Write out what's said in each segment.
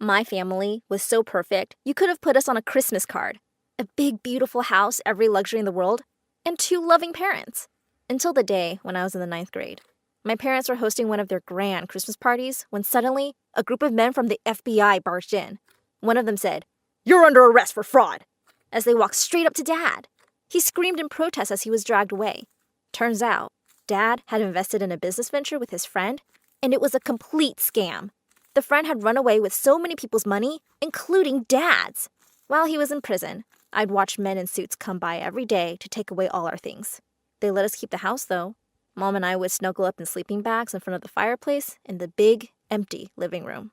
My family was so perfect, you could have put us on a Christmas card. A big, beautiful house, every luxury in the world, and 2 loving parents. Until the day when I was in the 9th grade. My parents were hosting one of their grand Christmas parties when suddenly a group of men from the FBI barged in. One of them said, "You're under arrest for fraud," as they walked straight up to Dad. He screamed in protest as he was dragged away. Turns out, Dad had invested in a business venture with his friend, and it was a complete scam. The friend had run away with so many people's money, including Dad's. While he was in prison, I'd watch men in suits come by every day to take away all our things. They let us keep the house, though. Mom and I would snuggle up in sleeping bags in front of the fireplace in the big, empty living room.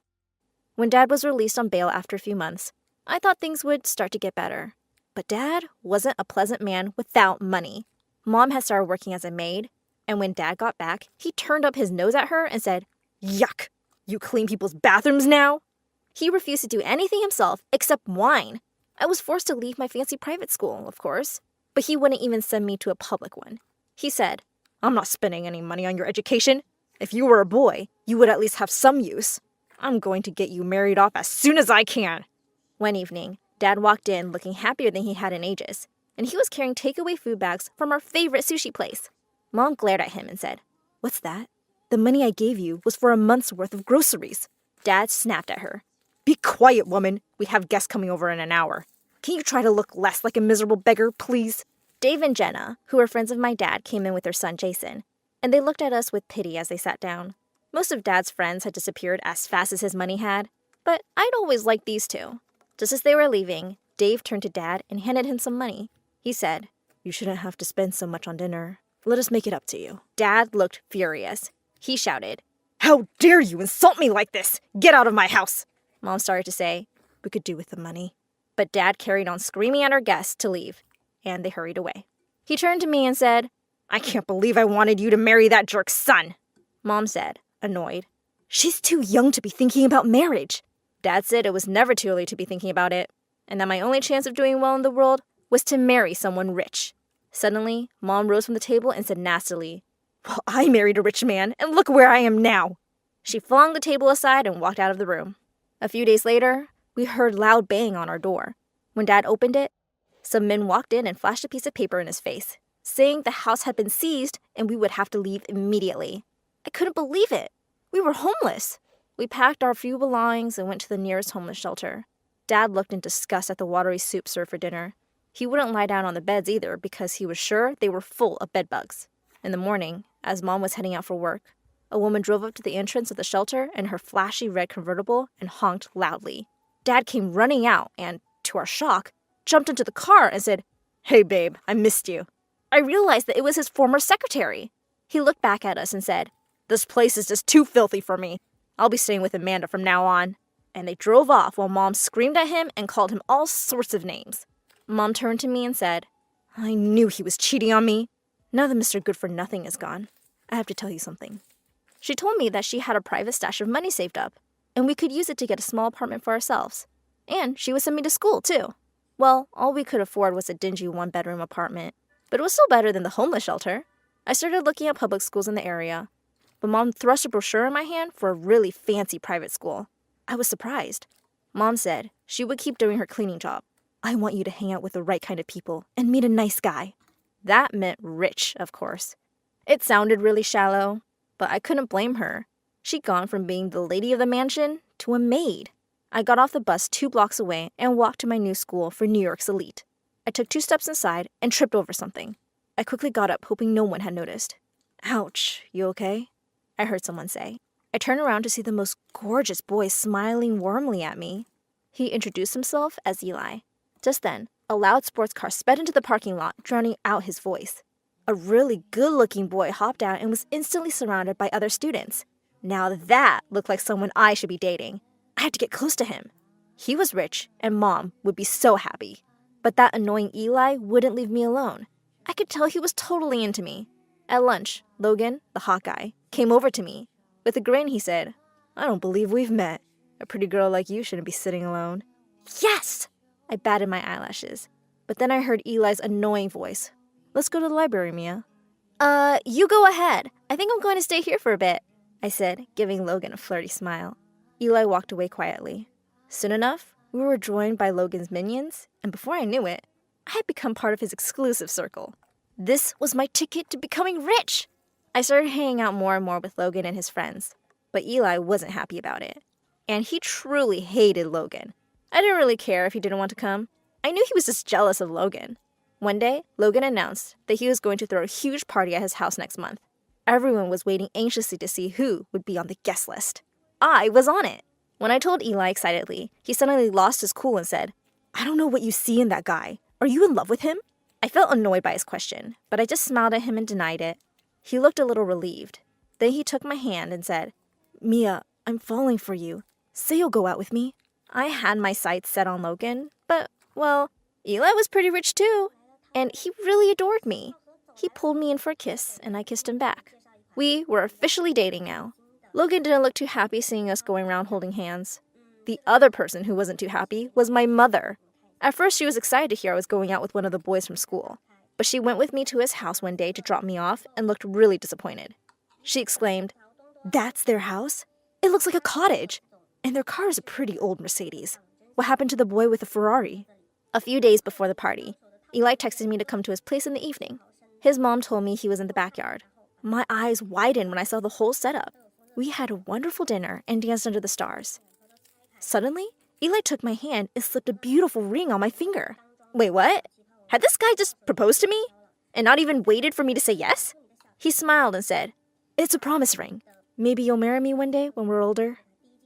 When Dad was released on bail after a few months, I thought things would start to get better. But Dad wasn't a pleasant man without money. Mom had started working as a maid, and when Dad got back, he turned up his nose at her and said, "Yuck! You clean people's bathrooms now?" He refused to do anything himself except whine. I was forced to leave my fancy private school, of course, but he wouldn't even send me to a public one. He said, "I'm not spending any money on your education. If you were a boy, you would at least have some use. I'm going to get you married off as soon as I can." One evening, Dad walked in looking happier than he had in ages, and he was carrying takeaway food bags from our favorite sushi place. Mom glared at him and said, "What's that? The money I gave you was for a month's worth of groceries." Dad snapped at her. "Be quiet, woman. We have guests coming over in an hour. Can you try to look less like a miserable beggar, please?" Dave and Jenna, who were friends of my dad, came in with their son Jason, and they looked at us with pity as they sat down. Most of Dad's friends had disappeared as fast as his money had, but I'd always liked these two. Just as they were leaving, Dave turned to Dad and handed him some money. He said, "You shouldn't have to spend so much on dinner. Let us make it up to you." Dad looked furious. He shouted, "How dare you insult me like this? Get out of my house!" Mom started to say, "We could do with the money." But Dad carried on screaming at our guests to leave, and they hurried away. He turned to me and said, "I can't believe I wanted you to marry that jerk's son." Mom said, annoyed, "She's too young to be thinking about marriage." Dad said it was never too early to be thinking about it, and that my only chance of doing well in the world was to marry someone rich. Suddenly, Mom rose from the table and said nastily, "Well, I married a rich man, and look where I am now." She flung the table aside and walked out of the room. A few days later, we heard loud bang on our door. When Dad opened it, some men walked in and flashed a piece of paper in his face, saying the house had been seized and we would have to leave immediately. I couldn't believe it. We were homeless. We packed our few belongings and went to the nearest homeless shelter. Dad looked in disgust at the watery soup served for dinner. He wouldn't lie down on the beds either because he was sure they were full of bedbugs. In the morning, as Mom was heading out for work, a woman drove up to the entrance of the shelter in her flashy red convertible and honked loudly. Dad came running out and, to our shock, jumped into the car and said, "Hey babe, I missed you." I realized that it was his former secretary. He looked back at us and said, "This place is just too filthy for me. I'll be staying with Amanda from now on." And they drove off while Mom screamed at him and called him all sorts of names. Mom turned to me and said, "I knew he was cheating on me. Now that Mr. Good-for-Nothing is gone, I have to tell you something." She told me that she had a private stash of money saved up, and we could use it to get a small apartment for ourselves. And she would send me to school, too. Well, all we could afford was a dingy one-bedroom apartment, but it was still better than the homeless shelter. I started looking at public schools in the area, but Mom thrust a brochure in my hand for a really fancy private school. I was surprised. Mom said she would keep doing her cleaning job. "I want you to hang out with the right kind of people and meet a nice guy." That meant rich, of course. It sounded really shallow, but I couldn't blame her. She'd gone from being the lady of the mansion to a maid. I got off the bus 2 blocks away and walked to my new school for New York's elite. I took 2 steps inside and tripped over something. I quickly got up, hoping no one had noticed. "Ouch, you okay?" I heard someone say. I turned around to see the most gorgeous boy smiling warmly at me. He introduced himself as Eli. Just then, a loud sports car sped into the parking lot, drowning out his voice. A really good-looking boy hopped out and was instantly surrounded by other students. Now that looked like someone I should be dating. I had to get close to him. He was rich, and Mom would be so happy. But that annoying Eli wouldn't leave me alone. I could tell he was totally into me. At lunch, Logan, the hot guy, came over to me. With a grin, he said, "I don't believe we've met. A pretty girl like you shouldn't be sitting alone." Yes! I batted my eyelashes. But then I heard Eli's annoying voice. "Let's go to the library, Mia." You go ahead. I think I'm going to stay here for a bit," I said, giving Logan a flirty smile. Eli walked away quietly. Soon enough, we were joined by Logan's minions, and before I knew it, I had become part of his exclusive circle. This was my ticket to becoming rich! I started hanging out more and more with Logan and his friends, but Eli wasn't happy about it. And he truly hated Logan. I didn't really care if he didn't want to come. I knew he was just jealous of Logan. One day, Logan announced that he was going to throw a huge party at his house next month. Everyone was waiting anxiously to see who would be on the guest list. I was on it. When I told Eli excitedly, he suddenly lost his cool and said, "I don't know what you see in that guy. Are you in love with him?" I felt annoyed by his question, but I just smiled at him and denied it. He looked a little relieved. Then he took my hand and said, "Mia, I'm falling for you. Say you'll go out with me." I had my sights set on Logan, but, well, Eli was pretty rich too. And he really adored me. He pulled me in for a kiss, and I kissed him back. We were officially dating now. Logan didn't look too happy seeing us going around holding hands. The other person who wasn't too happy was my mother. At first, she was excited to hear I was going out with one of the boys from school. But she went with me to his house one day to drop me off and looked really disappointed. She exclaimed, "That's their house? It looks like a cottage. And their car is a pretty old Mercedes. What happened to the boy with the Ferrari?" A few days before the party, Eli texted me to come to his place in the evening. His mom told me he was in the backyard. My eyes widened when I saw the whole setup. We had a wonderful dinner and danced under the stars. Suddenly, Eli took my hand and slipped a beautiful ring on my finger. Wait, what? Had this guy just proposed to me? And not even waited for me to say yes? He smiled and said, "It's a promise ring. Maybe you'll marry me one day when we're older."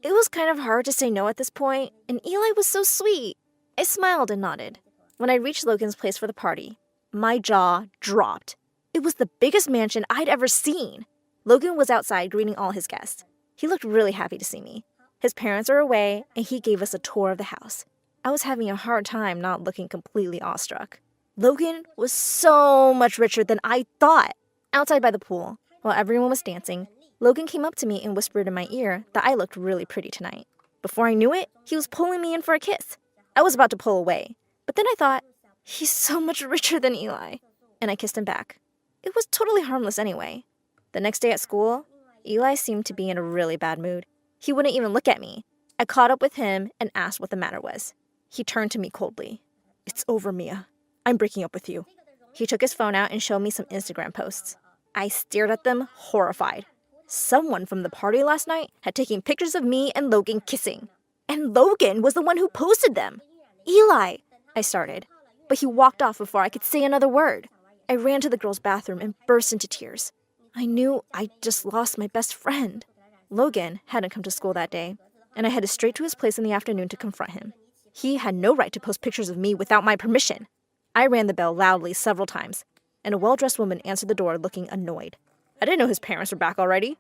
It was kind of hard to say no at this point, and Eli was so sweet. I smiled and nodded. When I reached Logan's place for the party, my jaw dropped. It was the biggest mansion I'd ever seen. Logan was outside greeting all his guests. He looked really happy to see me. His parents were away, and he gave us a tour of the house. I was having a hard time not looking completely awestruck. Logan was so much richer than I thought. Outside by the pool, while everyone was dancing, Logan came up to me and whispered in my ear that I looked really pretty tonight. Before I knew it, he was pulling me in for a kiss. I was about to pull away, but then I thought, he's so much richer than Eli, and I kissed him back. It was totally harmless anyway. The next day at school, Eli seemed to be in a really bad mood. He wouldn't even look at me. I caught up with him and asked what the matter was. He turned to me coldly. "It's over, Mia. I'm breaking up with you." He took his phone out and showed me some Instagram posts. I stared at them, horrified. Someone from the party last night had taken pictures of me and Logan kissing. And Logan was the one who posted them. "Eli," I started, but he walked off before I could say another word. I ran to the girls' bathroom and burst into tears. I knew I'd just lost my best friend. Logan hadn't come to school that day, and I headed straight to his place in the afternoon to confront him. He had no right to post pictures of me without my permission. I rang the bell loudly several times, and a well-dressed woman answered the door looking annoyed. "I didn't know his parents were back already,"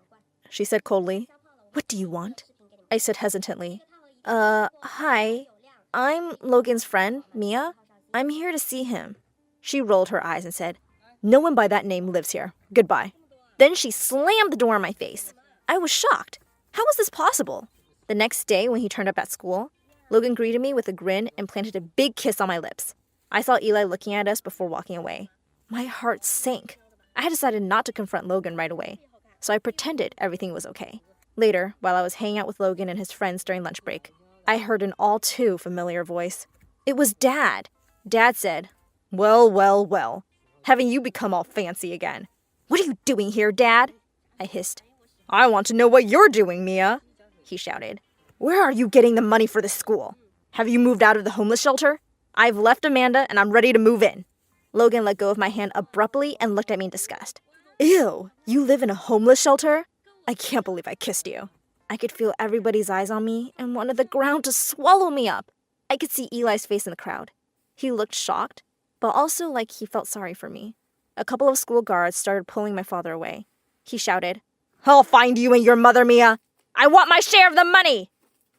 she said coldly. "What do you want?" I said hesitantly. Hi. I'm Logan's friend, Mia. I'm here to see him." She rolled her eyes and said, "No one by that name lives here. Goodbye." Then she slammed the door in my face. I was shocked. How was this possible? The next day, when he turned up at school, Logan greeted me with a grin and planted a big kiss on my lips. I saw Eli looking at us before walking away. My heart sank. I had decided not to confront Logan right away, so I pretended everything was okay. Later, while I was hanging out with Logan and his friends during lunch break, I heard an all too familiar voice. It was Dad. Dad said, Well, well, well. Haven't you become all fancy again?" "What are you doing here, Dad?" I hissed. "I want to know what you're doing, Mia," he shouted. "Where are you getting the money for this school? Have you moved out of the homeless shelter?" "I've left Amanda and I'm ready to move in." Logan let go of my hand abruptly and looked at me in disgust. "Ew, you live in a homeless shelter? I can't believe I kissed you." I could feel everybody's eyes on me and wanted the ground to swallow me up. I could see Eli's face in the crowd. He looked shocked, but also like he felt sorry for me. A couple of school guards started pulling my father away. He shouted, "I'll find you and your mother, Mia! I want my share of the money!"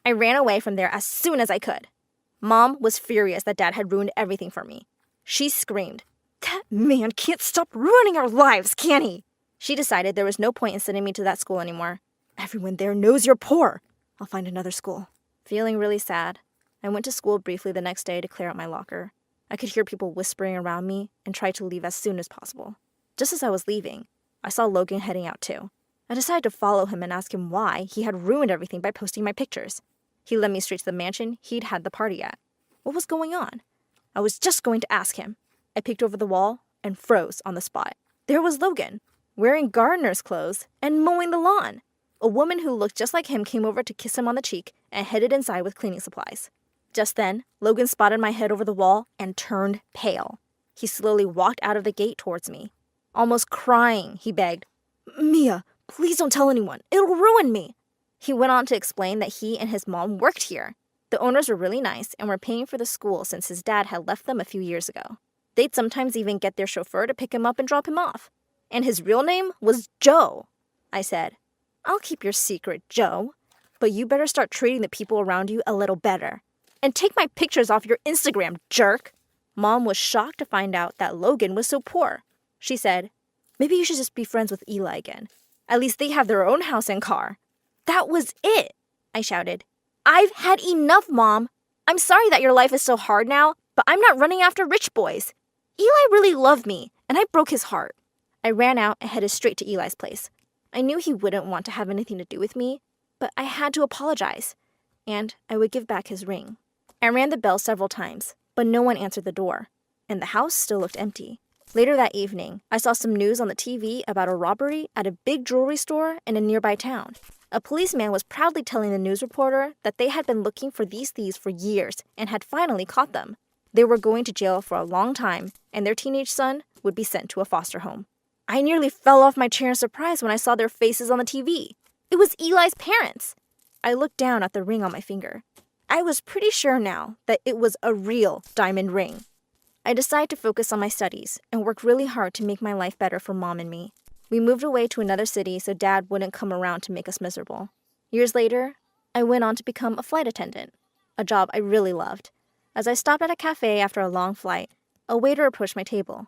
I ran away from there as soon as I could. Mom was furious that Dad had ruined everything for me. She screamed, "That man can't stop ruining our lives, can he?" She decided there was no point in sending me to that school anymore. "Everyone there knows you're poor. I'll find another school." Feeling really sad, I went to school briefly the next day to clear out my locker. I could hear people whispering around me and tried to leave as soon as possible. Just as I was leaving, I saw Logan heading out too. I decided to follow him and ask him why he had ruined everything by posting my pictures. He led me straight to the mansion he'd had the party at. What was going on? I was just going to ask him. I peeked over the wall and froze on the spot. There was Logan, wearing gardener's clothes and mowing the lawn. A woman who looked just like him came over to kiss him on the cheek and headed inside with cleaning supplies. Just then, Logan spotted my head over the wall and turned pale. He slowly walked out of the gate towards me. Almost crying, he begged, "Mia, please don't tell anyone. It'll ruin me." He went on to explain that he and his mom worked here. The owners were really nice and were paying for the school since his dad had left them a few years ago. They'd sometimes even get their chauffeur to pick him up and drop him off. And his real name was Joe. I said, "I'll keep your secret, Joe, but you better start treating the people around you a little better. And take my pictures off your Instagram, jerk." Mom was shocked to find out that Logan was so poor. She said, "Maybe you should just be friends with Eli again. At least they have their own house and car." That was it, I shouted. "I've had enough, Mom. I'm sorry that your life is so hard now, but I'm not running after rich boys. Eli really loved me, and I broke his heart." I ran out and headed straight to Eli's place. I knew he wouldn't want to have anything to do with me, but I had to apologize, and I would give back his ring. I rang the bell several times, but no one answered the door, and the house still looked empty. Later that evening, I saw some news on the TV about a robbery at a big jewelry store in a nearby town. A policeman was proudly telling the news reporter that they had been looking for these thieves for years and had finally caught them. They were going to jail for a long time, and their teenage son would be sent to a foster home. I nearly fell off my chair in surprise when I saw their faces on the TV. It was Eli's parents. I looked down at the ring on my finger. I was pretty sure now that it was a real diamond ring. I decided to focus on my studies and work really hard to make my life better for Mom and me. We moved away to another city so Dad wouldn't come around to make us miserable. Years later, I went on to become a flight attendant, a job I really loved. As I stopped at a cafe after a long flight, a waiter approached my table.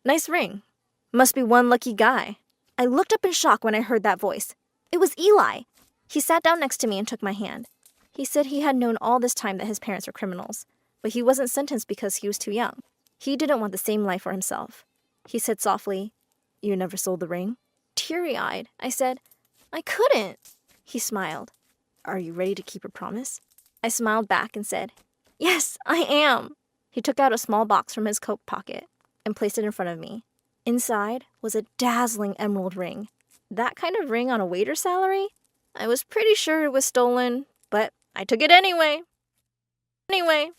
"Nice ring. Must be one lucky guy." I looked up in shock when I heard that voice. It was Eli. He sat down next to me and took my hand. He said he had known all this time that his parents were criminals, but he wasn't sentenced because he was too young. He didn't want the same life for himself. He said softly, "You never sold the ring?" Teary-eyed, I said, "I couldn't." He smiled. "Are you ready to keep your promise?" I smiled back and said, "Yes, I am." He took out a small box from his coat pocket and placed it in front of me. Inside was a dazzling emerald ring. That kind of ring on a waiter's salary? I was pretty sure it was stolen, but I took it anyway. Anyway.